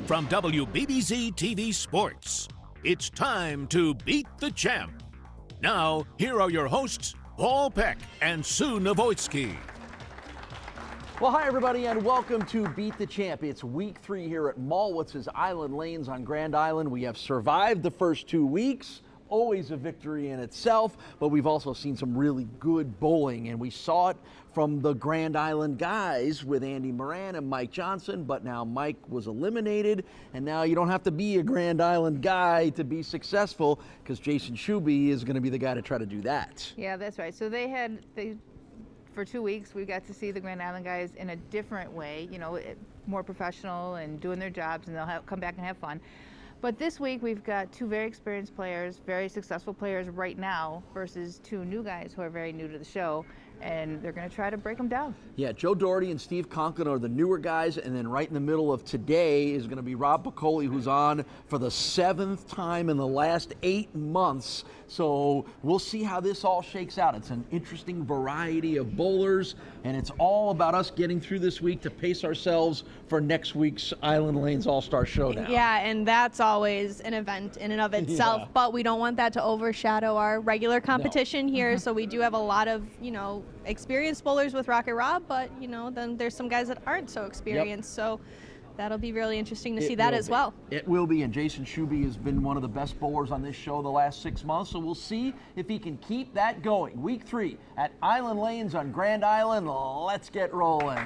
From WBBZ-TV Sports, it's time to beat the champ. Now, here are your hosts, Paul Peck and Sue Novoitsky. Well, hi, everybody, and welcome to Beat the Champ. It's week 3 here at Mallwitz's Island Lanes on Grand Island. We have survived the first 2 weeks. Always a victory in itself, but we've also seen some really good bowling, and we saw it from the Grand Island guys with Andy Moran and Mike Johnson, but now Mike was eliminated, and now you don't have to be a Grand Island guy to be successful, because Jayson Schubbe is going to be the guy to try to do that. Yeah, that's right. So for 2 weeks, we got to see the Grand Island guys in a different way, you know, more professional and doing their jobs, and they'll come back and have fun. But this week, we've got 2 very experienced players, very successful players right now, versus 2 new guys who are very new to the show, and they're going to try to break them down. Yeah, Joe Doherty and Steve Conklin are the newer guys, and then right in the middle of today is going to be Rob Piccoli, who's on for the 7th time in the last 8 months. So we'll see how this all shakes out. It's an interesting variety of bowlers, and it's all about us getting through this week to pace ourselves for next week's Island Lanes All-Star Showdown. Yeah, and that's always an event in and of itself, Yeah. but we don't want that to overshadow our regular competition here. So we do have a lot of, experienced bowlers with Rocket Rob, but, then there's some guys that aren't so experienced. So that'll be really interesting to see that as well. It will be, and Jayson Schubbe has been one of the best bowlers on this show the last 6 months, so we'll see if he can keep that going. Week 3 at Island Lanes on Grand Island. Let's get rolling.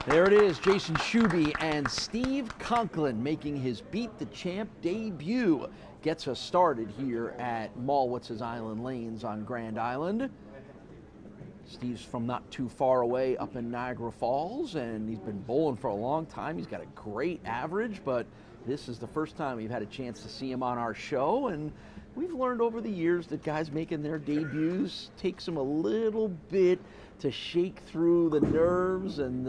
There it is, Jayson Schubbe and Steve Conklin making his Beat the Champ debut. Gets us started here at Mallwitz's Island Lanes on Grand Island. Steve's from not too far away up in Niagara Falls, and he's been bowling for a long time. He's got a great average, but this is the first time we've had a chance to see him on our show, and we've learned over the years that guys making their debuts takes them a little bit to shake through the nerves and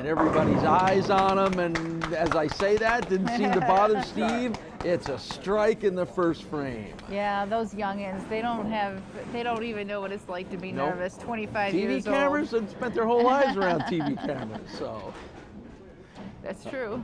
everybody's eyes on them. And as I say that, didn't seem to bother Steve. It's a strike in the first frame. Yeah, those youngins, they don't even know what it's like to be nervous. 25 years old. TV cameras have spent their whole lives around TV cameras, so. That's true.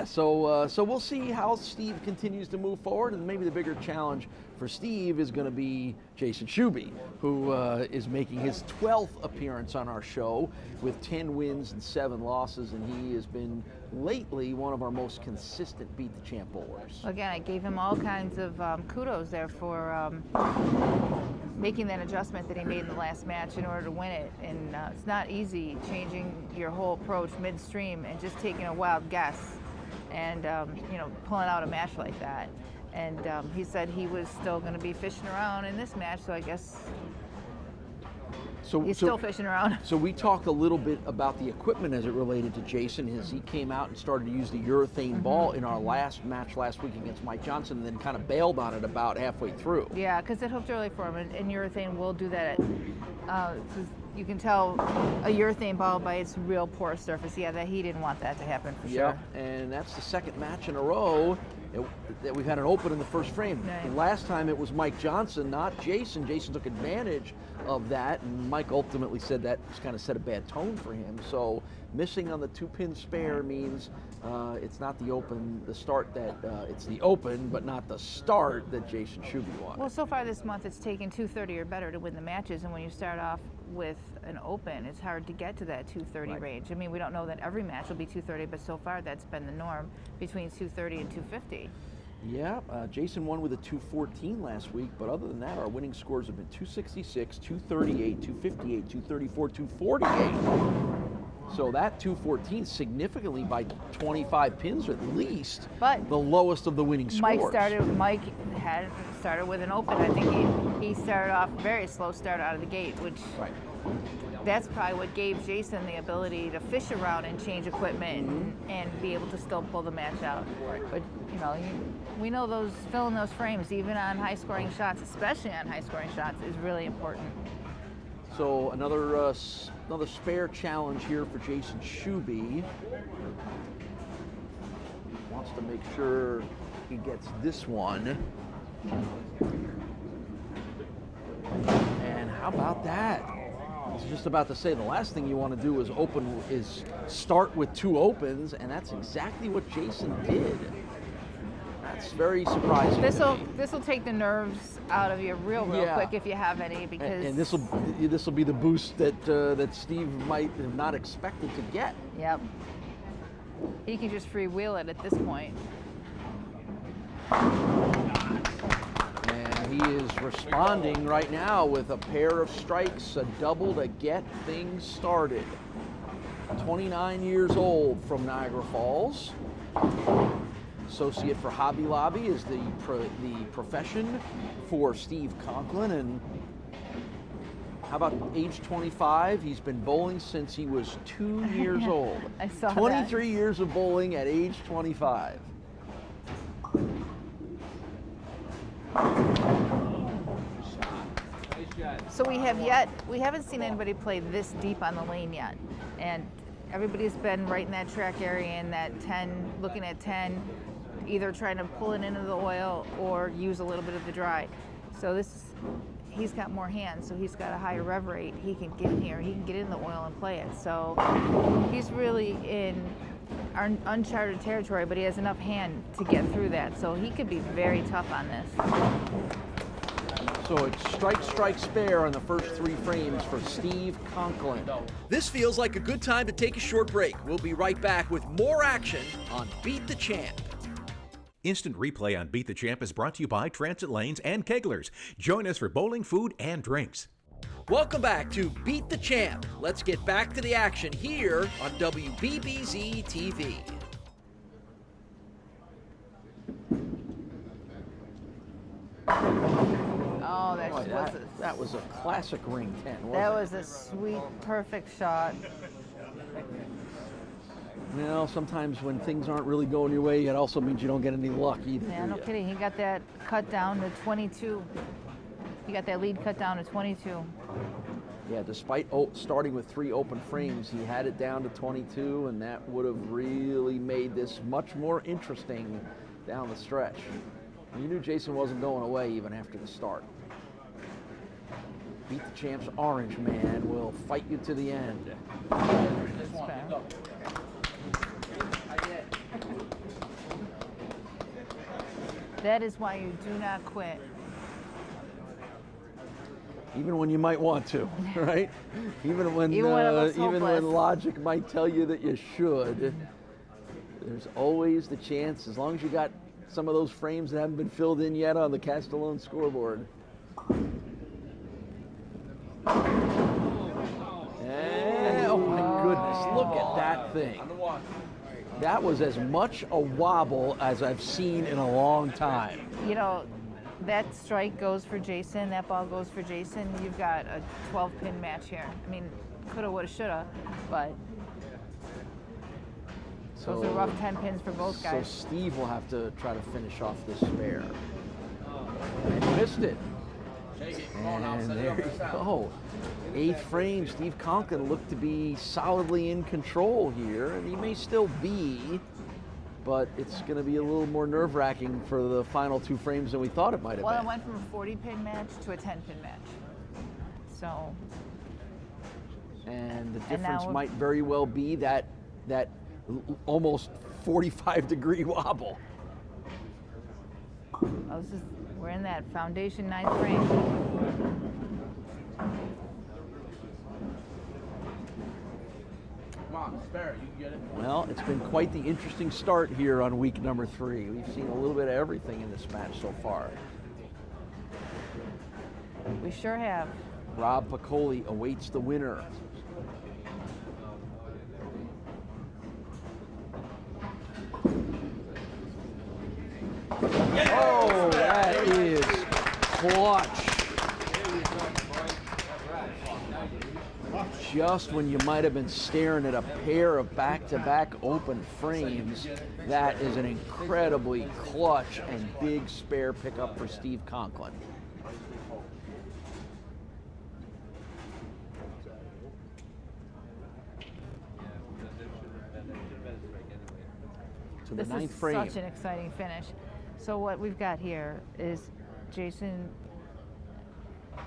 So we'll see how Steve continues to move forward, and maybe the bigger challenge for Steve is going to be Jayson Schubbe, who is making his 12th appearance on our show with 10 wins and 7 losses, and he has been lately one of our most consistent Beat the Champ bowlers. Again, I gave him all kinds of kudos there for making that adjustment that he made in the last match in order to win it. And it's not easy changing your whole approach midstream and just taking a wild guess and pulling out a match like that. And he said he was still going to be fishing around in this match, so I guess he's still fishing around. So we talked a little bit about the equipment as it related to Jayson, as he came out and started to use the urethane ball in our last match last week against Mike Johnson, and then kind of bailed on it about halfway through. Yeah, because it hooked early for him, and urethane will do that. You can tell a urethane ball by its real porous surface. Yeah, that he didn't want that to happen for sure. And that's the second match in a row that we've had an open in the first frame. Right. Last time it was Mike Johnson, not Jayson. Jayson took advantage of that, and Mike ultimately said that just kind of set a bad tone for him. So missing on the 2-pin spare means it's not the open, the start that it's the open, but not the start that Jayson Schubbe wanted. Well, so far this month, it's taken 230 or better to win the matches, and when you start off with an open, it's hard to get to that 230 range. I mean, we don't know that every match will be 230, but so far that's been the norm, between 230 and 250. Yeah, Jayson won with a 214 last week, but other than that, our winning scores have been 266, 238, 258, 234, 248. So that 214 significantly by 25 pins at least, but the lowest of the winning scores. Mike had started with an open. I think he started off very slow start out of the gate, which that's probably what gave Jayson the ability to fish around and change equipment and be able to still pull the match out. But we know filling those frames, even on high-scoring shots, especially on high-scoring shots, is really important. So another spare challenge here for Jayson Schubbe. Wants to make sure he gets this one. And how about that? I was just about to say, the last thing you want to do is start with 2 opens, and that's exactly what Jayson did. That's very surprising. This will take the nerves out of you real quick if you have any, because and this will be the boost that Steve might have not expected to get. Yep. He can just freewheel it at this point. And he is responding right now with a pair of strikes, a double to get things started. 29 years old from Niagara Falls. Associate for Hobby Lobby is the profession for Steve Conklin. And how about age 25? He's been bowling since he was 2 years old. I saw 23 years of bowling at age 25. So we haven't seen anybody play this deep on the lane yet. And everybody's been right in that track area in that 10, looking at 10, either trying to pull it into the oil or use a little bit of the dry. So he's got more hands, so he's got a higher rev rate. He can get in here, he can get in the oil and play it. So he's really in uncharted territory, but he has enough hand to get through that. So he could be very tough on this. So it's strike, spare on the first 3 frames for Steve Conklin. This feels like a good time to take a short break. We'll be right back with more action on Beat the Champ. Instant replay on Beat the Champ is brought to you by Transit Lanes and Keglers. Join us for bowling, food, and drinks. Welcome back to Beat the Champ. Let's get back to the action here on WBBZ-TV. Oh, that was a classic ring 10, wasn't it? That was a sweet, perfect shot. You know, sometimes when things aren't really going your way, it also means you don't get any luck either. Yeah, no kidding. He got that cut down to 22. He got that lead cut down to 22. Yeah, despite starting with 3 open frames, he had it down to 22, and that would have really made this much more interesting down the stretch. You knew Jayson wasn't going away even after the start. Beat the Champ's orange man will fight you to the end. That is why you do not quit. Even when you might want to, right? Even when logic might tell you that you should, there's always the chance, as long as you got some of those frames that haven't been filled in yet on the Castellone scoreboard. And, oh my goodness, look at that thing. That was as much a wobble as I've seen in a long time. You know, that strike goes for Jayson, that ball goes for Jayson. You've got a 12-pin match here. I mean, coulda, woulda, shoulda, but those are rough 10 pins for both guys. So Steve will have to try to finish off this spare. And he missed it. And there you go. 8th frame, Steve Conklin looked to be solidly in control here, and he may still be, but it's going to be a little more nerve-wracking for the final 2 frames than we thought it might have been. Well, it went from a 40-pin match to a 10-pin match. So. And the difference might very well be that almost 45-degree wobble. Oh, we're in that foundation 9th frame. Spare, you can get it. Well, it's been quite the interesting start here on week number 3. We've seen a little bit of everything in this match so far. We sure have. Rob Piccoli awaits the winner. Oh, that is clutch. Just when you might have been staring at a pair of back-to-back open frames, that is an incredibly clutch and big spare pickup for Steve Conklin. To the 9th frame. This is such an exciting finish. So what we've got here is Jayson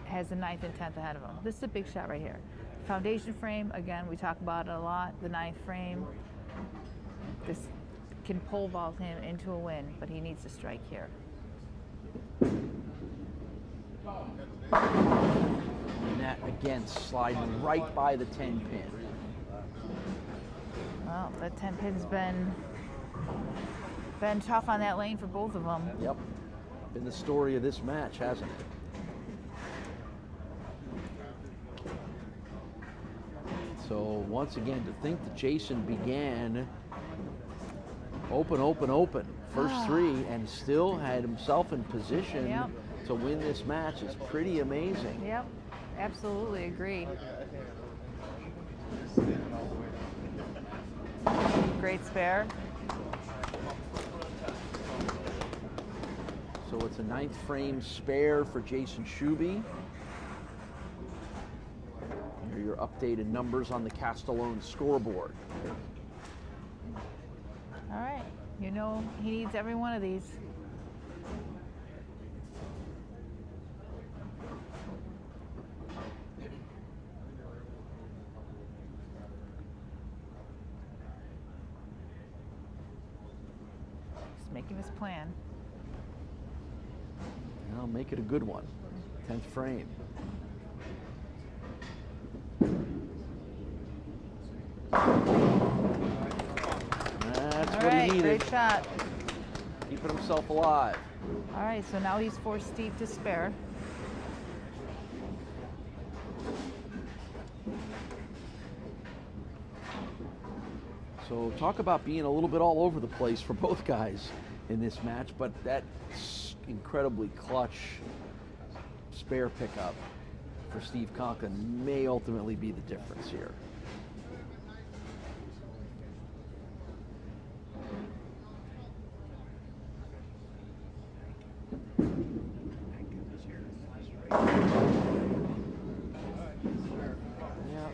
has the 9th and 10th ahead of him. This is a big shot right here. foundation frame, again, we talk about it a lot, the 9th frame. This can pole vault him into a win, but he needs to strike here. And that, again, sliding right by the 10 pin. Well, that 10 pin's been tough on that lane for both of them. Yep. Been the story of this match, hasn't it? So once again, to think that Jayson began open, first 3, and still had himself in position Yep. to win this match is pretty amazing. Yep, absolutely agree. Great spare. So it's a 9th frame spare for Jayson Schubbe. Here are your updated numbers on the Castellone scoreboard. All right, you know he needs every one of these. He's making his plan. And I'll make it a good one. 10th frame. That's All what right, he needed. great shot. Keeping himself alive. All right, so now he's forced Steve to spare. So talk about being a little bit all over the place for both guys in this match, but that incredibly clutch spare pickup for Steve Conklin may ultimately be the difference here.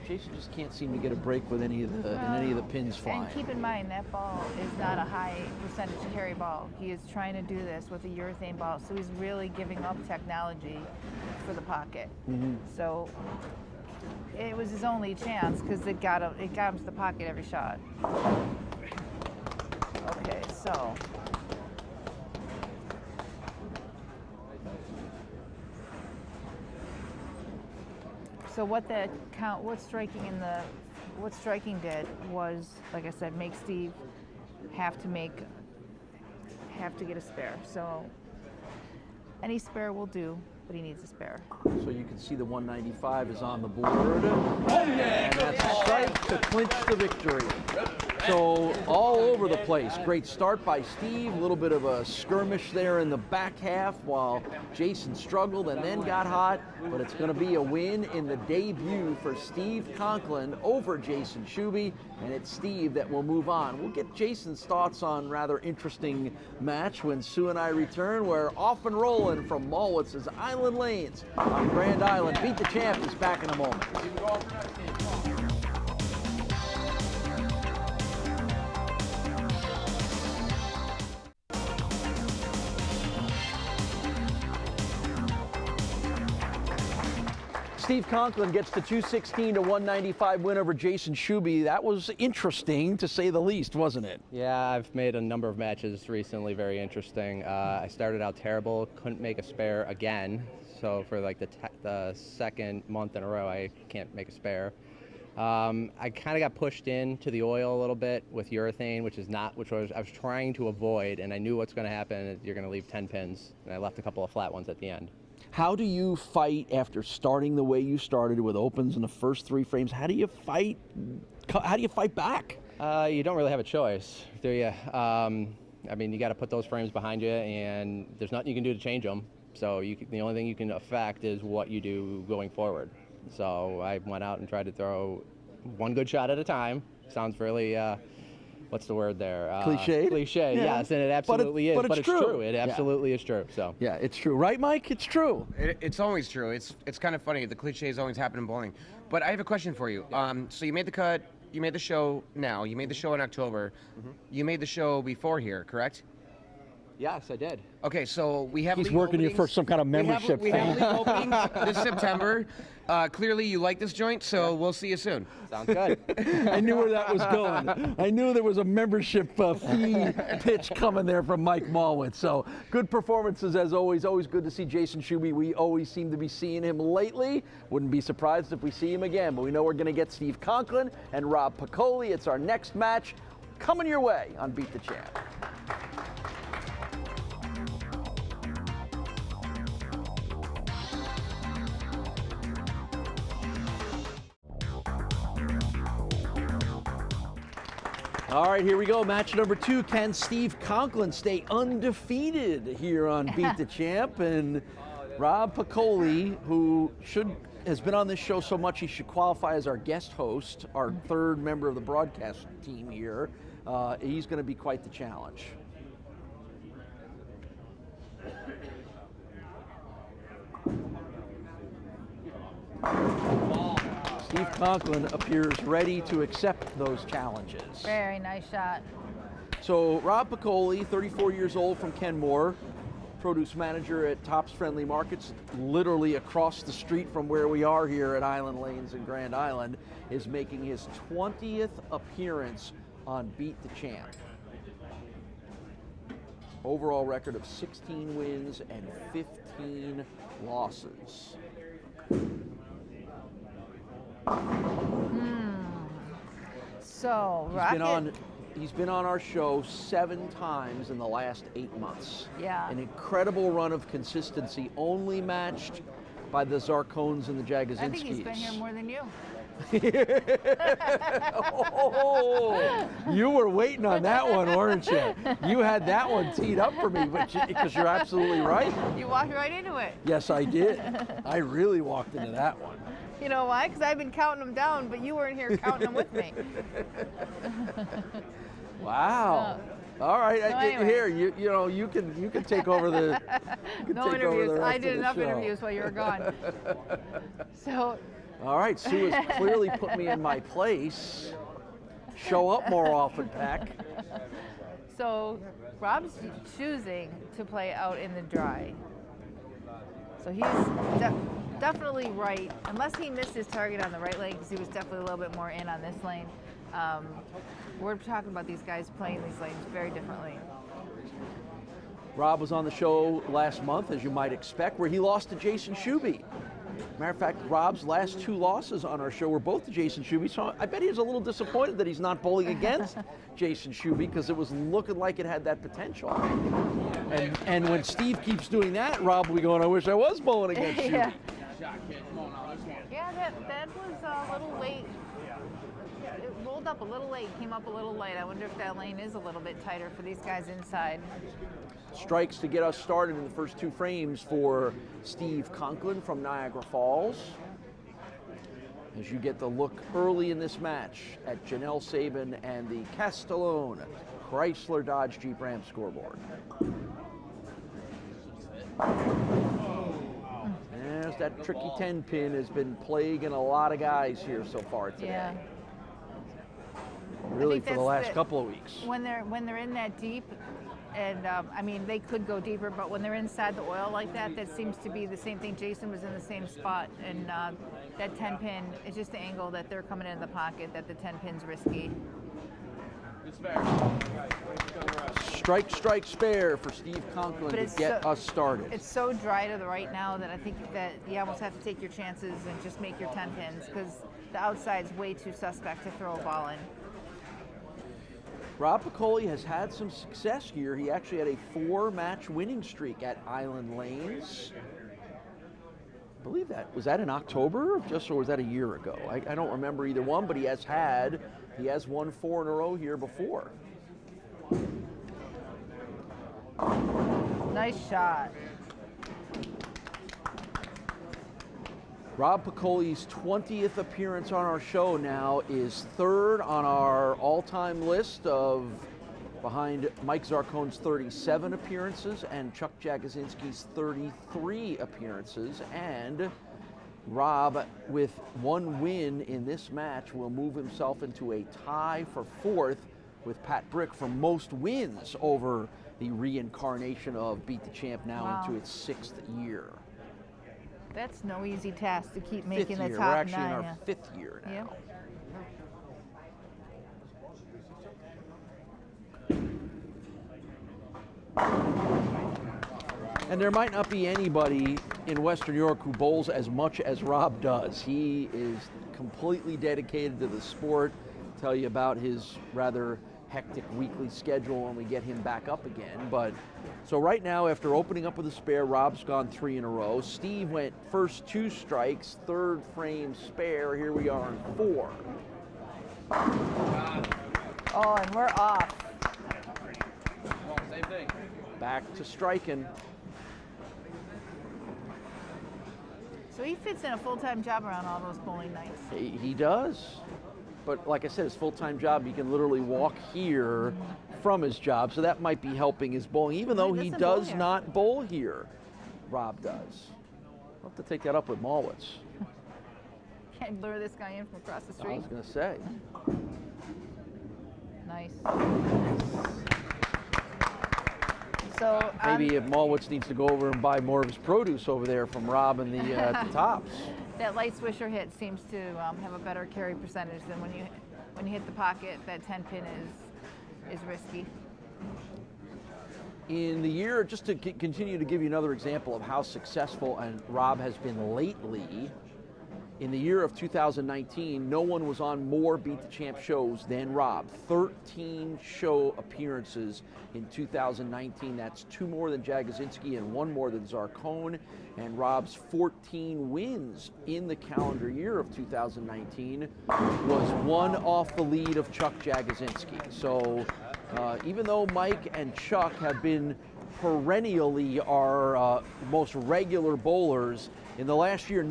Jayson just can't seem to get a break with any of the pins flying. And keep in mind that ball is not a high percentage carry ball. He is trying to do this with a urethane ball, so he's really giving up technology for the pocket. So it was his only chance because it got him to the pocket every shot. Okay, so. So what striking did was, like I said, make Steve have to get a spare. So any spare will do, but he needs a spare. So you can see the 195 is on the board. And that's a strike to clinch the victory. So all over the place. Great start by Steve. A little bit of a skirmish there in the back half while Jayson struggled and then got hot. But it's going to be a win in the debut for Steve Conklin over Jayson Schubbe. And it's Steve that will move on. We'll get Jayson's thoughts on rather interesting match when Sue and I return. We're off and rolling from Mallwitz's Island Lanes on Grand Island. Beat the Champ is back in a moment. Steve Conklin gets the 216 to 195 win over Jayson Schubbe. That was interesting, to say the least, wasn't it? Yeah, I've made a number of matches recently very interesting. I started out terrible, couldn't make a spare again. So for like the second month in a row, I can't make a spare. I kind of got pushed into the oil a little bit with urethane, which I was trying to avoid, and I knew what's going to happen. You're going to leave 10 pins, and I left a couple of flat ones at the end. How do you fight after starting the way you started with opens in the first 3 frames? How do you fight back? You don't really have a choice, do you? I mean, you got to put those frames behind you, and there's nothing you can do to change them. So the only thing you can affect is what you do going forward. So I went out and tried to throw one good shot at a time. Sounds really, what's the word there? Cliche? Cliche, yeah. yes, and it absolutely is. But it's true. It absolutely is true. So yeah, it's true. Right, Mike? It's true. It's always true. It's kind of funny. The cliches always happen in bowling. But I have a question for you. So you made the cut. You made the show now. You made the show in October. You made the show before here, correct? Yes, I did. Okay, so we have He's league working here openings. for some kind of membership We have thing. league openings this September. Clearly, you like this joint, so we'll see you soon. Sounds good. I knew where that was going. I knew there was a membership fee pitch coming there from Mike Mallwitz. So good performances as always. Always good to see Jayson Schubbe. We always seem to be seeing him lately. Wouldn't be surprised if we see him again. But we know we're going to get Steve Conklin and Rob Piccoli. It's our next match coming your way on Beat the Champ. All right, here we go. Match number 2. Can Steve Conklin stay undefeated here on Beat the Champ? And Rob Piccoli, who has been on this show so much he should qualify as our guest host, our 3rd member of the broadcast team here. He's going to be quite the challenge. Steve Conklin appears ready to accept those challenges. Very nice shot. So Rob Piccoli, 34 years old from Kenmore, produce manager at Tops Friendly Markets, literally across the street from where we are here at Island Lanes in Grand Island, is making his 20th appearance on Beat the Champ. Overall record of 16 wins and 15 losses. So, He's been on our show 7 times in the last 8 months. Yeah. An incredible run of consistency, only matched by the Zarcones and the Jagozinskis. I think he's been here more than you. Oh, you were waiting on that one, weren't you? You had that one teed up for me, because you're absolutely right. You walked right into it. Yes, I did. I really walked into that one. You know why? Because I've been counting them down, but you weren't here counting them with me. Wow. All right, So anyway. Here, you can take over the. No interviews. I did enough interviews while you were gone. So. All right, Sue has clearly put me in my place. Show up more often, Peck. So, Rob's choosing to play out in the dry. So he's definitely right, unless he missed his target on the right lane, because he was definitely a little bit more in on this lane. We're talking about these guys playing these lanes very differently. Rob was on the show last month, as you might expect, where he lost to Jayson Schubbe. Matter of fact, Rob's last 2 losses on our show were both to Jayson Schubbe, so I bet he was a little disappointed that he's not bowling against Jayson Schubbe, because it was looking like it had that potential. And when Steve keeps doing that, Rob will be going, I wish I was bowling against Schubbe. Yeah. Yeah, that was a little late. It rolled up a little late, came up a little late. I wonder if that lane is a little bit tighter for these guys inside. Strikes to get us started in the first 2 frames for Steve Conklin from Niagara Falls. As you get the look early in this match at Janelle Sabin and the Castellone Chrysler Dodge Jeep Ram scoreboard. There's that tricky 10 pin has been plaguing a lot of guys here so far today. Yeah. Really for the last couple of weeks. When they're in that deep, and I mean they could go deeper, but when they're inside the oil like that, that seems to be the same thing. Jayson was in the same spot, and that 10 pin is just the angle that they're coming in the pocket, that the 10 pin's risky. Strike, spare for Steve Conklin to get us started. It's so dry to the right now that I think that you almost have to take your chances and just make your 10 pins, because the outside's way too suspect to throw a ball in. Rob Piccoli has had some success here. He actually had a 4-match winning streak at Island Lanes. I believe was that in October, or was that a year ago? I don't remember either one, but he has won 4 in a row here before. Nice shot. Rob Piccoli's 20th appearance on our show now is 3rd on our all-time list behind Mike Zarcone's 37 appearances and Chuck Jagozinski's 33 appearances. And Rob, with 1 win in this match, will move himself into a tie for 4th with Pat Brick for most wins over the reincarnation of Beat the Champ now Wow. into its 6th year. That's no easy task to keep making Fifth the year. top We're actually 9. in our yeah. 5th year now. Yep. And there might not be anybody in Western New York who bowls as much as Rob does. He is completely dedicated to the sport. I'll tell you about his rather hectic weekly schedule when we get him back up again. But so right now, after opening up with a spare, Rob's gone 3 in a row. Steve went first 2 strikes, 3rd frame spare. Here we are in 4. Oh, and we're off. Same thing. Back to striking. So he fits in a full-time job around all those bowling nights. He does. But like I said, his full-time job, he can literally walk here from his job, so that might be helping his bowling, even though he doesn't bowl does here. not bowl here. Rob does. We'll have to take that up with Mallwitz. Can't lure this guy in from across the I street. was going to say. Nice. So Maybe if Mallwitz needs to go over and buy more of his produce over there from Rob and the tops. that light swisher hit seems to have a better carry percentage than when you hit the pocket. That 10 pin is risky. In the year, just to continue to give you another example of how successful and Rob has been lately, in the year of 2019, no one was on more Beat the Champ shows than Rob. 13 show appearances in 2019. That's 2 more than Jagosinski and 1 more than Zarcone. And Rob's 14 wins in the calendar year of 2019 was 1 off the lead of Chuck Jagosinski. So even though Mike and Chuck have been perennially our most regular bowlers, in the last year,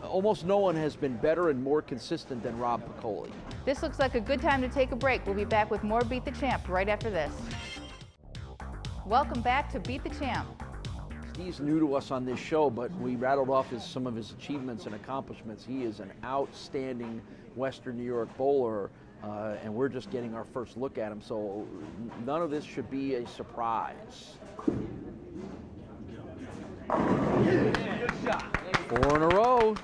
almost no one has been better and more consistent than Rob Piccoli. This looks like a good time to take a break. We'll be back with more Beat the Champ right after this. Welcome back to Beat the Champ. Steve's new to us on this show, but we rattled off some of his achievements and accomplishments. He is an outstanding Western New York bowler, and we're just getting our first look at him, so none of this should be a surprise. 4 in a row.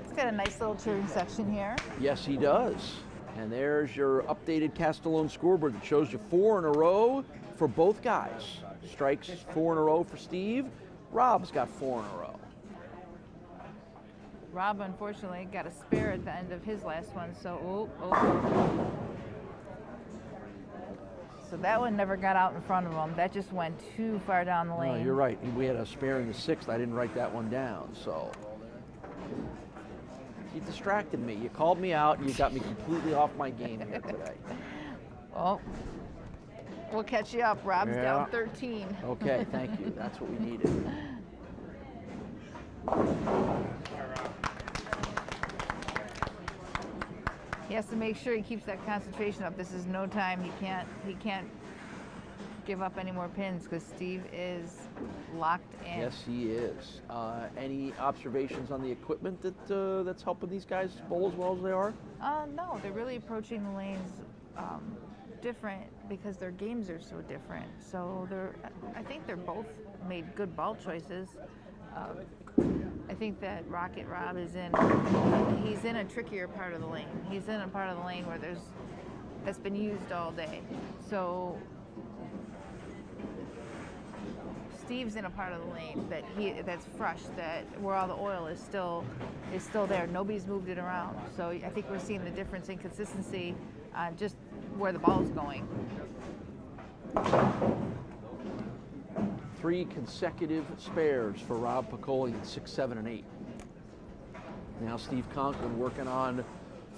It's got a nice little cheering section here. Yes, he does. And there's your updated Castellone scoreboard that shows you 4 in a row for both guys. Strikes 4 in a row for Steve. Rob's got 4 in a row. Rob, unfortunately, got a spare at the end of his last one, so oh. So that one never got out in front of him. That just went too far down the lane. No, you're right. We had a spare in the 6th. I didn't write that one down, so. You distracted me. You called me out, and you got me completely off my game here today. Well, we'll catch you up. Rob's Yeah. down 13. Okay, thank you. That's what we needed. He has to make sure he keeps that concentration up. This is no time. He can't give up any more pins because Steve is locked in. Yes, he is. Any observations on the equipment that's helping these guys bowl as well as they are? No, they're really approaching the lanes different because their games are so different. So I think they're both made good ball choices. I think that Rocket Rob he's in a trickier part of the lane. He's in a part of the lane where that's been used all day. So Steve's in a part of the lane that's fresh, where all the oil is still there. Nobody's moved it around. So I think we're seeing the difference in consistency on just where the ball's going. 3 consecutive spares for Rob Piccoli in 6, 7, and 8. Now Steve Conklin working on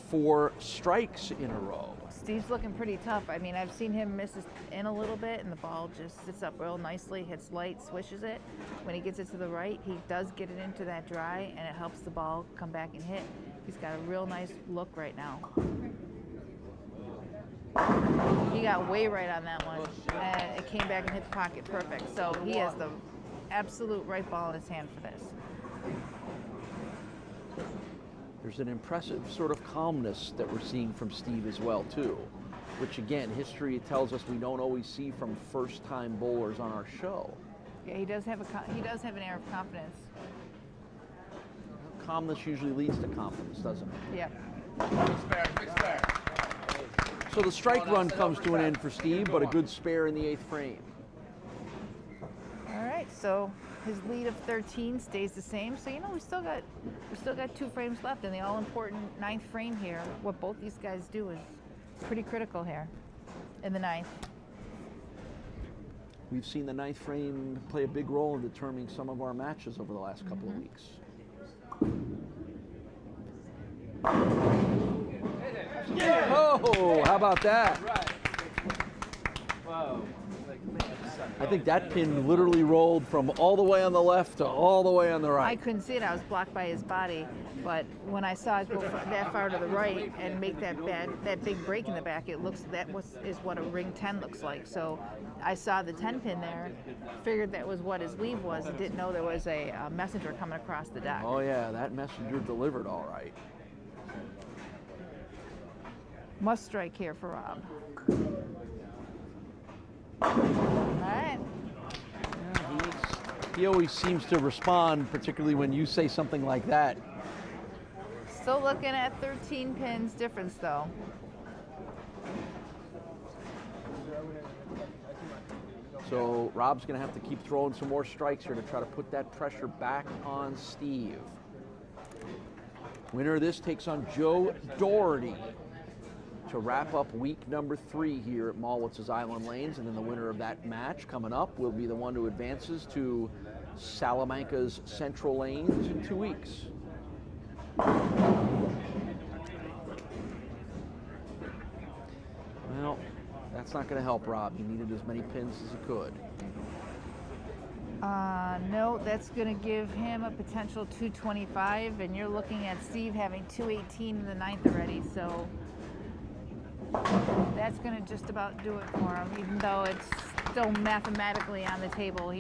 4 strikes in a row. Steve's looking pretty tough. I mean, I've seen him miss in a little bit, and the ball just sits up real nicely, hits light, swishes it. When he gets it to the right, he does get it into that dry, and it helps the ball come back and hit. He's got a real nice look right now. He got way right on that one, and it came back and hit the pocket perfect. So he has the absolute right ball in his hand for this. There's an impressive sort of calmness that we're seeing from Steve as well, too. which again, history tells us we don't always see from first-time bowlers on our show. Yeah, he does have an air of confidence. Calmness usually leads to confidence, doesn't it? Yep. Big spare. So the strike run comes to an end for Steve, but a good spare in the 8th frame. All right, so his lead of 13 stays the same. So we still got 2 frames left in the all-important 9th frame here. What both these guys do is pretty critical here in the 9th. We've seen the 9th frame play a big role in determining some of our matches over the last couple of weeks. Oh, how about that? I think that pin literally rolled from all the way on the left to all the way on the right. I couldn't see it. I was blocked by his body. But when I saw it go that far to the right and make that big break in the back, it looks is what a ring 10 looks like. So I saw the 10 pin there, figured that was what his leave was, and didn't know there was a messenger coming across the deck. Oh yeah, that messenger delivered all right. Must strike here for Rob. All right. He always seems to respond, particularly when you say something like that. Still looking at 13 pins difference, though. So Rob's going to have to keep throwing some more strikes here to try to put that pressure back on Steve. Winner of this takes on Joe Doherty to wrap up week number 3 here at Mallwitz's Island Lanes, and then the winner of that match coming up will be the one who advances to Salamanca's Central Lanes in 2 weeks. Well, that's not going to help Rob. He needed as many pins as he could. No, that's going to give him a potential 225, and you're looking at Steve having 218 in the 9th already, so that's going to just about do it for him, even though it's still mathematically on the table.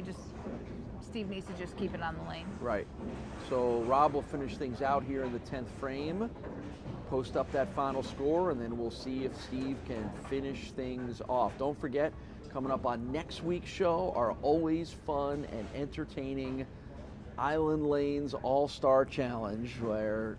Steve needs to just keep it on the lane. Right. So Rob will finish things out here in the 10th frame, post up that final score, and then we'll see if Steve can finish things off. Don't forget, coming up on next week's show, our always fun and entertaining Island Lanes All-Star Challenge, where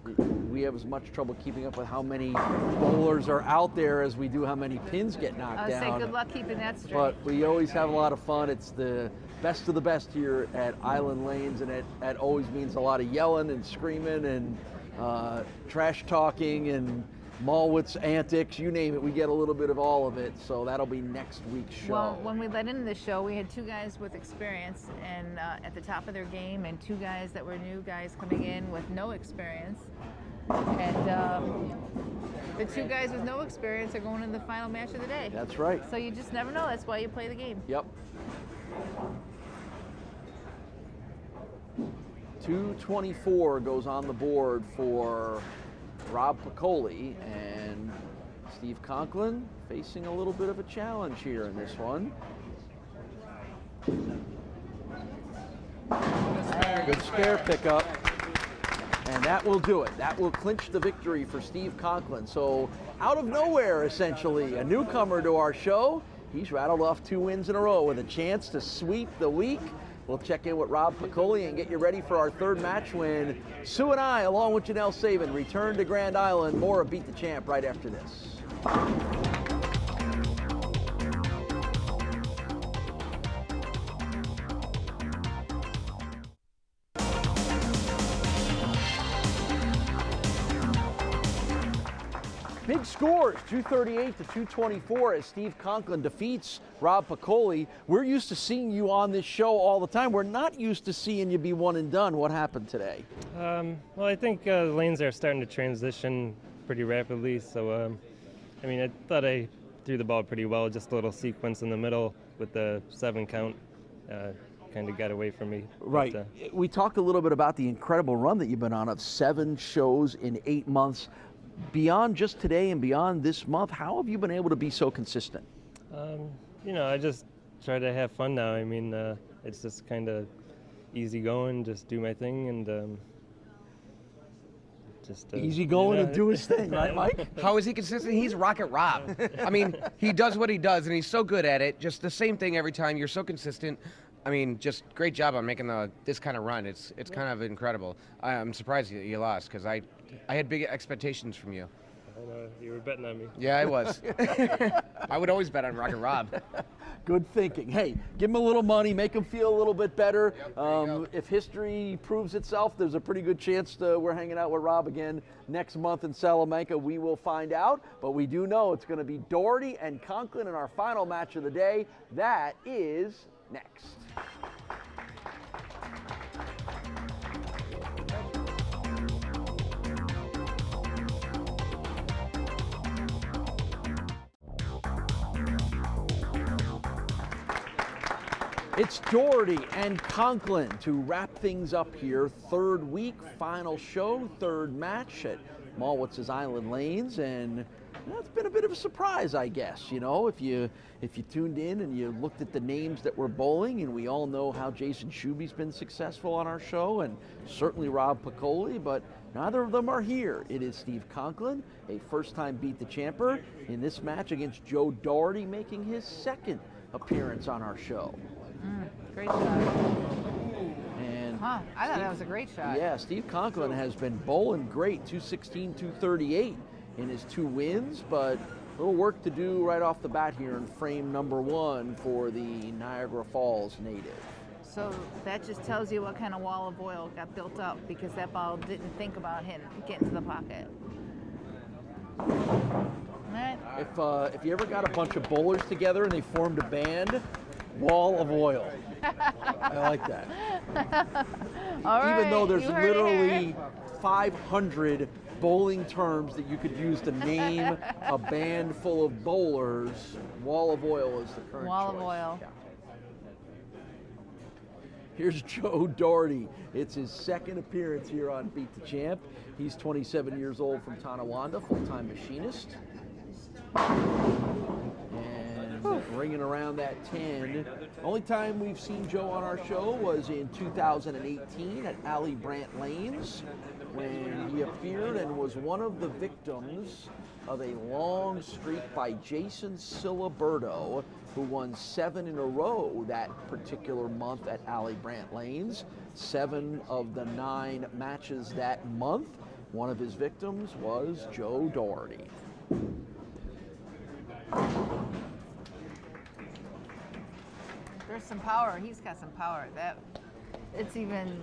we have as much trouble keeping up with how many bowlers are out there as we do how many pins get knocked down. I say good luck keeping that straight. But we always have a lot of fun. It's the best of the best here at Island Lanes, and that always means a lot of yelling and screaming and trash talking and Mallwitz antics, you name it, we get a little bit of all of it, so that'll be next week's show. Well, when we let into the show, we had 2 guys with experience and at the top of their game, and 2 guys that were new guys coming in with no experience. And the 2 guys with no experience are going into the final match of the day. That's right. So you just never know. That's why you play the game. Yep. 224 goes on the board for Rob Piccoli, and Steve Conklin facing a little bit of a challenge here in this one. Good spare pickup, and that will do it. That will clinch the victory for Steve Conklin. So out of nowhere, essentially, a newcomer to our show, he's rattled off 2 wins in a row with a chance to sweep the week. We'll check in with Rob Piccoli and get you ready for our 3rd match when Sue and I, along with Janelle Saban, return to Grand Island. More of Beat the Champ right after this. Big scores, 238 to 224 as Steve Conklin defeats Rob Piccoli. We're used to seeing you on this show all the time. We're not used to seeing you be one and done. What happened today? Well, I think the lanes are starting to transition pretty rapidly. So, I mean, I thought I threw the ball pretty well. Just a little sequence in the middle with the 7 count kind of got away from me. Right. But, we talked a little bit about the incredible run that you've been on of 7 shows in 8 months. Beyond just today and beyond this month, how have you been able to be so consistent? You know, I just try to have fun now. I mean, it's just kind of easy going, just do my thing, and Just easy going and do his thing, right, Mike? How is he consistent? He's Rocket Rob. I mean, he does what he does, and he's so good at it. Just the same thing every time. You're so consistent. I mean, just great job on making this kind of run. It's kind of incredible. I'm surprised you lost because I had big expectations from you. I know, you were betting on me. Yeah, I was. I would always bet on Rocket Rob. Good thinking. Hey, give him a little money, make him feel a little bit better. Yep, there you go. If history proves itself, there's a pretty good chance we're hanging out with Rob again next month in Salamanca. We will find out, but we do know it's going to be Doherty and Conklin in our final match of the day. That is next. It's Doherty and Conklin to wrap things up here. Third week, final show, third match at Mallwitz's Island Lanes, and that's been a bit of a surprise, I guess. You know, if you tuned in and you looked at the names that were bowling, and we all know how Jayson Schubbe's been successful on our show, and certainly Rob Piccoli, but neither of them are here. It is Steve Conklin, a first-time Beat the Champer, in this match against Joe Doherty, making his second appearance on our show. Great shot. And I thought that was a great shot. Yeah, Steve Conklin has been bowling great, 216, 238 in his 2 wins, but a little work to do right off the bat here in frame number 1 for the Niagara Falls native. So that just tells you what kind of wall of oil got built up, because that ball didn't think about him getting to the pocket. Right. If you ever got a bunch of bowlers together and they formed a band, wall of oil. I like that. All right, even though there's you heard it literally here. 500 bowling terms that you could use to name a band full of bowlers, wall of oil is the current Wall choice. of oil. Yeah. Here's Joe Doherty. It's his second appearance here on Beat the Champ. He's 27 years old from Tonawanda, full-time machinist. And ringing around that 10. Only time we've seen Joe on our show was in 2018 at Alley Brant Lanes, when he appeared and was one of the victims of a long streak by Jason Schubbe, who won 7 in a row that particular month at Alley Brant Lanes. 7 of the 9 matches that month. One of his victims was Joe Doherty. There's some power. He's got some power. It's even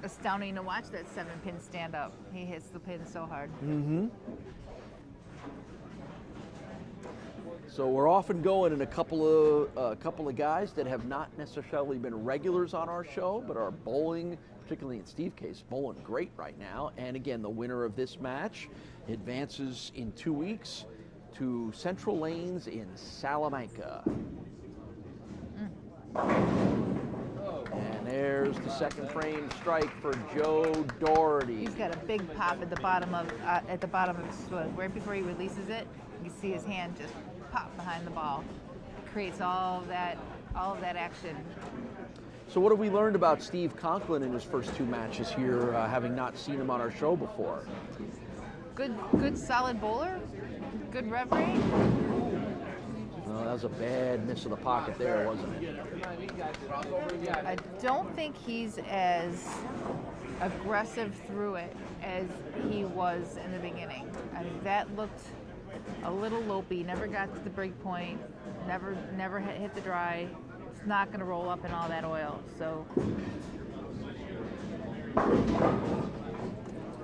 astounding to watch that 7-pin stand up. He hits the pin so hard. Mm-hmm. So we're often going in a couple of guys that have not necessarily been regulars on our show, but are bowling, particularly in Steve's case, bowling great right now. And again, the winner of this match advances in 2 weeks to Central Lanes in Salamanca. And there's the second frame strike for Joe Doherty. He's got a big pop at the bottom of his foot. Right before he releases it, you can see his hand just pop behind the ball. It creates all of that action. So what have we learned about Steve Conklin in his first 2 matches here, having not seen him on our show before? Good solid bowler, good rev rate. Well, that was a bad miss of the pocket there, wasn't it? I don't think he's as aggressive through it as he was in the beginning. I mean, that looked a little lopey, never got to the break point, never hit the dry. It's not going to roll up in all that oil. So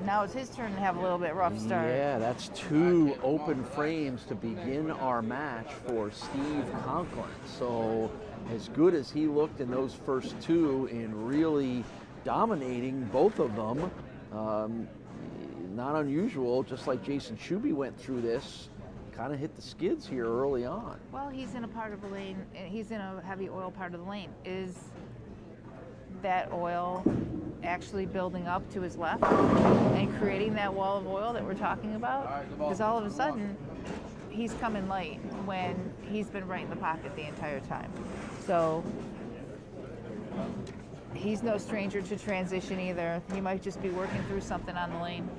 now it's his turn to have a little bit rough start. Yeah, that's 2 open frames to begin our match for Steve Conklin. So as good as he looked in those first 2 in really dominating both of them, not unusual, just like Jayson Schubbe went through this, kind of hit the skids here early on. Well, he's in a part of the lane, he's in a heavy oil part of the lane. Is that oil actually building up to his left and creating that wall of oil that we're talking about? Because all of a sudden, he's coming late when he's been right in the pocket the entire time. So he's no stranger to transition either. He might just be working through something on the lane.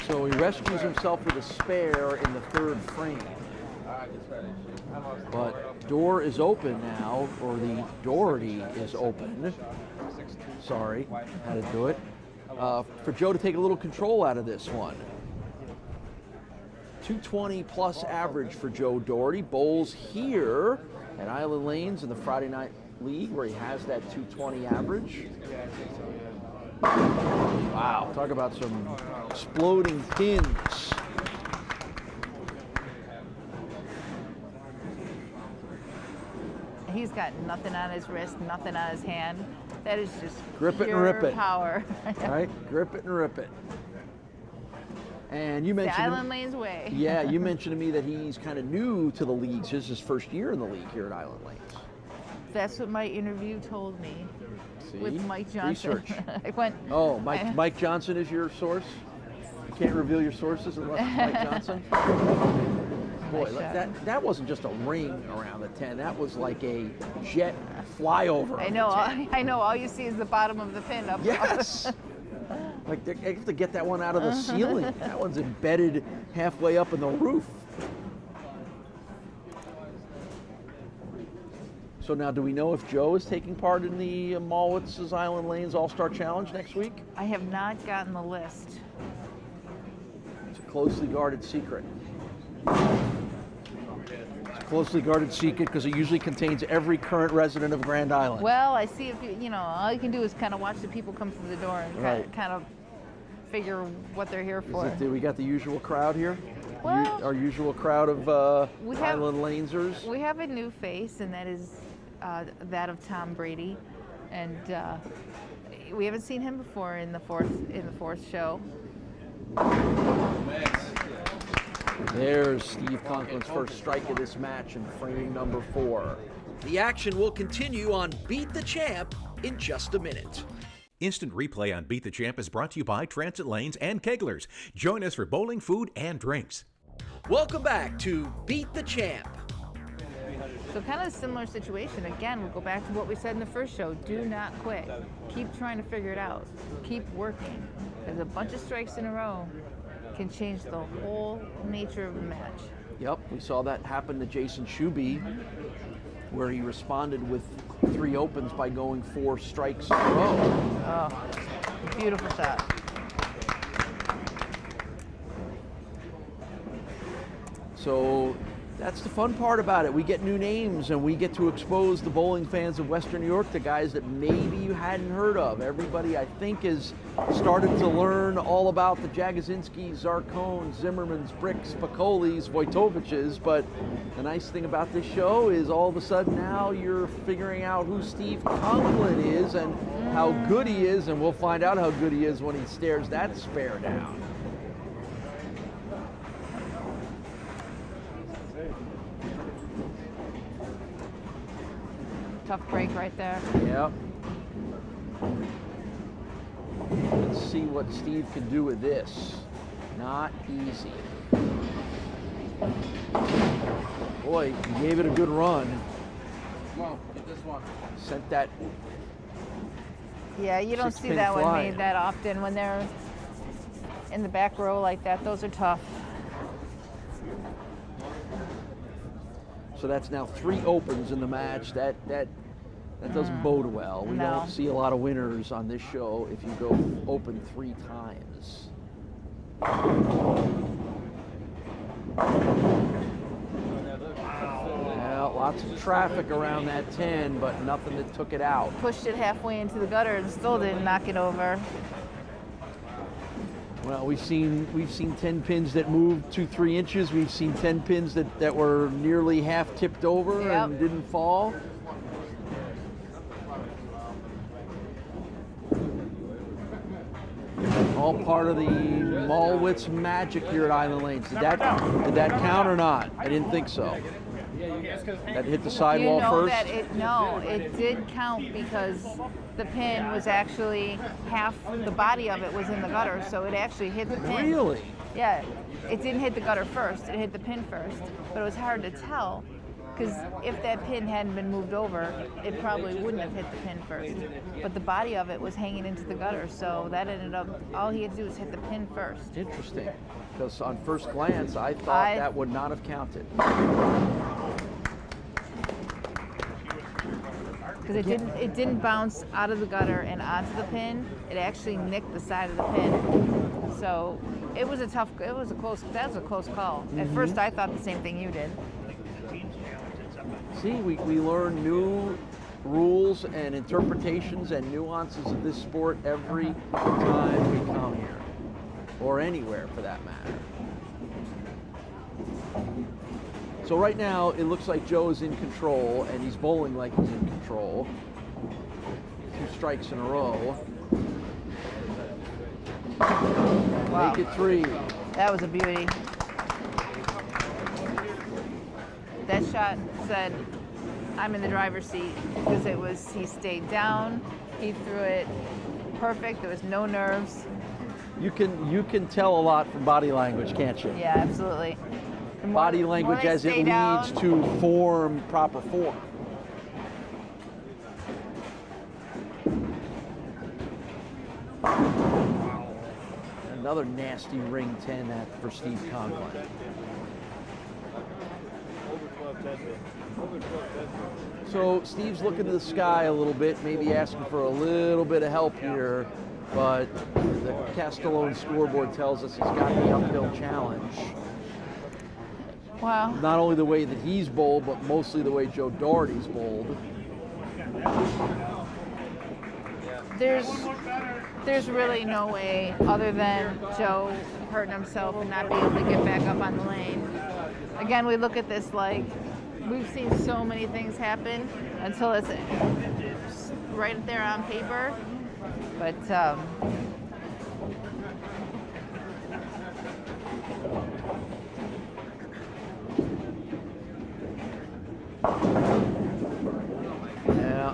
So he rescues himself with a spare in the third frame. But door is open now, or the Doherty is open. Sorry, had to do it. For Joe to take a little control out of this one. 220 plus average for Joe Doherty. Bowls here at Island Lanes in the Friday Night League where he has that 220 average. Wow, talk about some exploding pins. He's got nothing on his wrist, nothing on his hand. That is just Grip it and pure rip it. power. All right, grip it and rip it. And you The mentioned Island Lanes way. Yeah, you mentioned to me that he's kind of new to the leagues. This is his first year in the league here at Island Lanes. That's what my interview told me. See? With Mike Johnson. Research. I went. Oh, Mike Johnson is your source? You can't reveal your sources unless it's Mike Johnson? Boy, Nice that wasn't just a ring around the 10. That was like a jet flyover. I know. I know. All you see is the bottom of the pin up. Yes. Like they have to get that one out of the ceiling. That one's embedded halfway up in the roof. So now, do we know if Joe is taking part in the Mallwitz's Island Lanes All-Star Challenge next week? I have not gotten the list. It's a closely guarded secret. It's a closely guarded secret because it usually contains every current resident of Grand Island. Well, I see if you know. All you can do is kind of watch the people come through the door and Right. kind of figure what they're here for. We got the usual crowd here? Well, Our usual crowd of Island Lanesers? We have a new face, and that is that of Tom Brady, and we haven't seen him before in the fourth show. There's Steve Conklin's first strike of this match in frame number 4. The action will continue on Beat the Champ in just a minute. Instant replay on Beat the Champ is brought to you by Transit Lanes and Keglers. Join us for bowling, food, and drinks. Welcome back to Beat the Champ. So kind of a similar situation. Again, we'll go back to what we said in the first show. Do not quit. Keep trying to figure it out. Keep working. There's a bunch of strikes in a row can change the whole nature of a match. Yep, we saw that happen to Jayson Schubbe, where he responded with 3 opens by going 4 strikes in a row. Oh, beautiful shot. So that's the fun part about it. We get new names and we get to expose the bowling fans of Western New York to guys that maybe you hadn't heard of. Everybody, I think, has started to learn all about the Jagozinskis, Zarcones, Zimmermans, Bricks, Piccolis, Wojtoviches, but the nice thing about this show is all of a sudden now you're figuring out who Steve Conklin is and how good he is, and we'll find out how good he is when he stares that spare down. Tough break right there. Yep. Let's see what Steve can do with this. Not easy. Boy, he gave it a good run. Come on, get this one. Sent that. Yeah, you don't see 6-pin that one fly. made that often when they're in the back row like that. Those are tough. So that's now 3 opens in the match. That doesn't bode well. We No. don't see a lot of winners on this show if you go open 3 times. Well, lots of traffic around that 10, but nothing that took it out. Pushed it halfway into the gutter and still didn't knock it over. Well, we've seen 10 pins that moved 2-3 inches. We've seen 10 pins that were nearly half tipped over and didn't fall. All part of the Mallwitz magic here at Island Lanes. Did that count or not? I didn't think so. That hit the sidewall you know first? That it did count because the pin was actually half, the body of it was in the gutter, so it actually hit the pin. Really? Yeah, it didn't hit the gutter first, it hit the pin first, but it was hard to tell Because if that pin hadn't been moved over, it probably wouldn't have hit the pin first. But the body of it was hanging into the gutter, so that ended up, all he had to do was hit the pin first. Interesting, because on first glance, I thought that would not have counted. Because it didn't bounce out of the gutter and onto the pin. It actually nicked the side of the pin. So that was a close call. At first I thought the same thing you did. See, we learn new rules and interpretations and nuances of this sport every time we come here, or anywhere for that matter. So right now, it looks like Joe is in control, and he's bowling like he's in control. 2 strikes in a row. Wow. Make it 3. That was a beauty. That shot said, I'm in the driver's seat, because he stayed down, he threw it perfect, there was no nerves. You can tell a lot from body language, can't you? Yeah, absolutely. Body language as it leads to proper form. Another nasty ring 10 for Steve Conklin. So Steve's looking to the sky a little bit, maybe asking for a little bit of help here, but the Castellone scoreboard tells us he's got the uphill challenge. Wow. Not only the way that he's bowled, but mostly the way Joe Doherty's bowled. There's really no way other than Joe hurting himself and not being able to get back up on the lane. Again, we look at this like we've seen so many things happen until it's right there on paper. But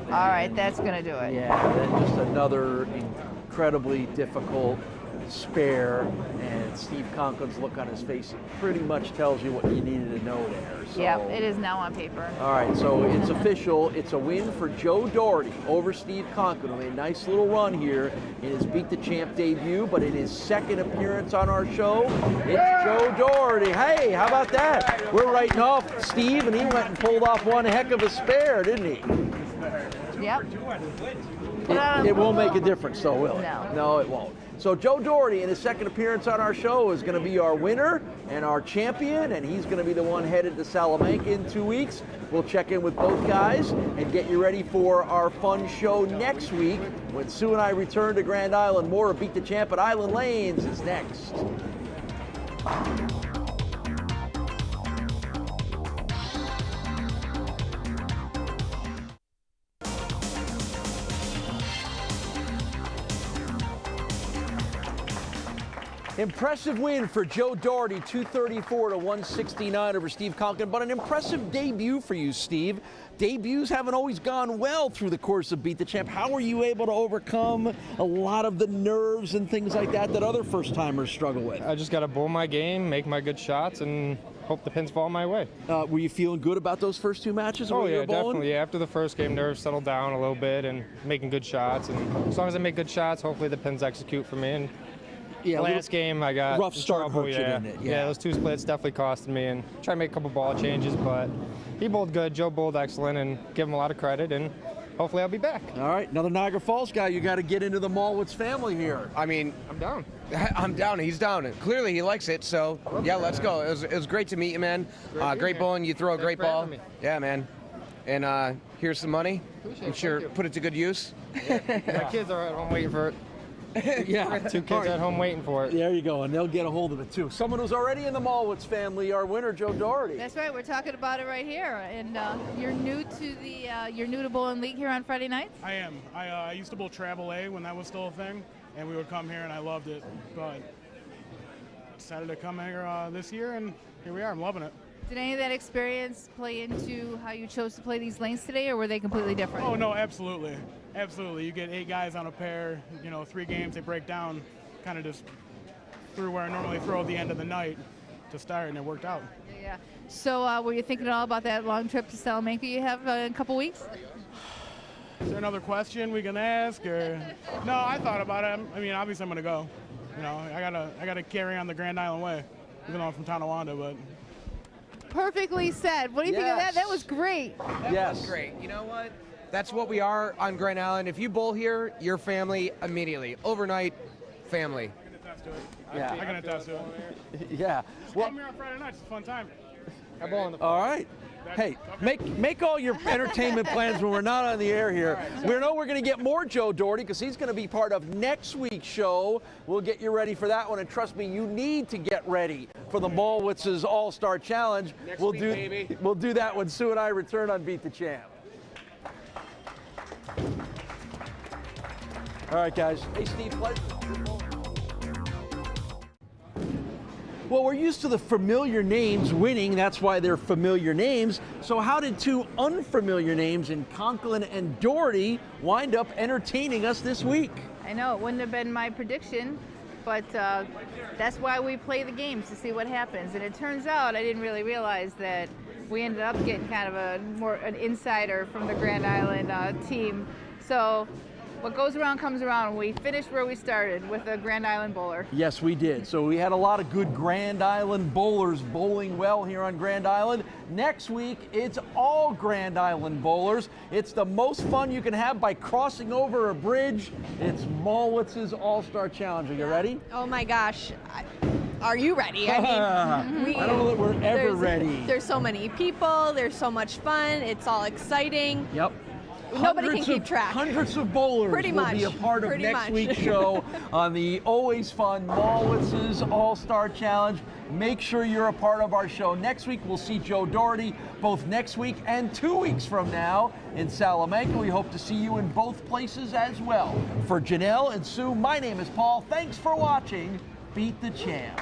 all right, that's going to do it. Yeah, then just another incredibly difficult spare, and Steve Conklin's look on his face pretty much tells you what you needed to know there. So. Yeah, it is now on paper. All right, so it's official. It's a win for Joe Doherty over Steve Conklin. A nice little run here in his Beat the Champ debut, but in his second appearance on our show, it's Joe Doherty. Hey, how about that? We're writing off Steve, and he went and pulled off one heck of a spare, didn't he? Yep. It won't make a difference, though, will it? No. No, it won't. So Joe Doherty, in his second appearance on our show, is going to be our winner and our champion, and he's going to be the one headed to Salamanca in 2 weeks. We'll check in with both guys and get you ready for our fun show next week when Sue and I return to Grand Island. More of Beat the Champ at Island Lanes is next. Impressive win for Joe Doherty, 234 to 169 over Steve Conklin, but an impressive debut for you, Steve. Debuts haven't always gone well through the course of Beat the Champ. How were you able to overcome a lot of the nerves and things like that other first-timers struggle with? I just got to bowl my game, make my good shots, and hope the pins fall my way. Were you feeling good about those first 2 matches? Oh, yeah, definitely. Yeah, after the first game, nerves settled down a little bit and making good shots. And as long as I make good shots, hopefully the pins execute for me. And yeah, last game I got rough start trouble, hurt you, didn't it? Yeah, those 2 splits definitely costed me, and try to make a couple ball changes, but he bowled good. Joe bowled excellent, and give him a lot of credit, and hopefully I'll be back. All right, another Niagara Falls guy. You got to get into the Mallwitz family here. I mean, I'm down. I'm down. He's down. Clearly he likes it, so yeah, let's go. It was great to meet you, man. Great bowling. You throw a great ball. Yeah, man. And here's some money. I'm sure put it to good use. My kids are at home waiting for it. Yeah, 2 kids at home waiting for it. There you go, and they'll get a hold of it too. Someone who's already in the Mallwitz family, our winner, Joe Doherty. That's right. We're talking about it right here. And you're new to Bowling League here on Friday nights. I am. I used to bowl Travel A when that was still a thing, and we would come here, and I loved it. But decided to come here this year, and here we are. I'm loving it. Did any of that experience play into how you chose to play these lanes today, or were they completely different? Oh, no, absolutely. Absolutely. You get 8 guys on a pair, 3 games, they break down kind of just through where I normally throw at the end of the night. to start, and it worked out. Yeah. So were you thinking at all about that long trip to Salamanca you have in a couple weeks? Is there another question we can ask, or no? I thought about it. I mean, obviously I'm gonna go. You know, I gotta carry on the Grand Island way, even though I'm from Tonawanda. But Perfectly said. What do you think of that? That was great. That was great. You know what? That's what we are on Grand Island. If you bowl here, your family immediately. Overnight, family. I can attest to it. Yeah. I can attest to it. Yeah. Well, come here on Friday nights. It's a fun time. All right. Hey, make all your entertainment plans when we're not on the air here. We know we're going to get more Joe Doherty because he's going to be part of next week's show. We'll get you ready for that one. And trust me, you need to get ready for the Mallwitz's All-Star Challenge. We'll do that when Sue and I return on Beat the Champ. All right, guys. Hey, Steve, pleasure. Well, we're used to the familiar names winning. That's why they're familiar names. So how did two unfamiliar names in Conklin and Doherty wind up entertaining us this week? I know, it wouldn't have been my prediction, but that's why we play the games, to see what happens. And it turns out I didn't really realize that we ended up getting kind of an insider from the Grand Island team. So what goes around comes around. We finished where we started with a Grand Island bowler. Yes, we did. So we had a lot of good Grand Island bowlers bowling well here on Grand Island. Next week, it's all Grand Island bowlers. It's the most fun you can have by crossing over a bridge. It's Mallwitz's All-Star Challenge. Are you ready? Oh my gosh. Are you ready? I mean, I don't know that we're ever ready. There's so many people. There's so much fun. It's all exciting. Yep. Nobody can keep track. Hundreds of bowlers will be a part of next week's show on the always fun Mallwitz's All-Star Challenge. Make sure you're a part of our show. Next week, we'll see Joe Doherty both next week and 2 weeks from now in Salamanca. We hope to see you in both places as well. For Janelle and Sue, my name is Paul. Thanks for watching Beat the Champ.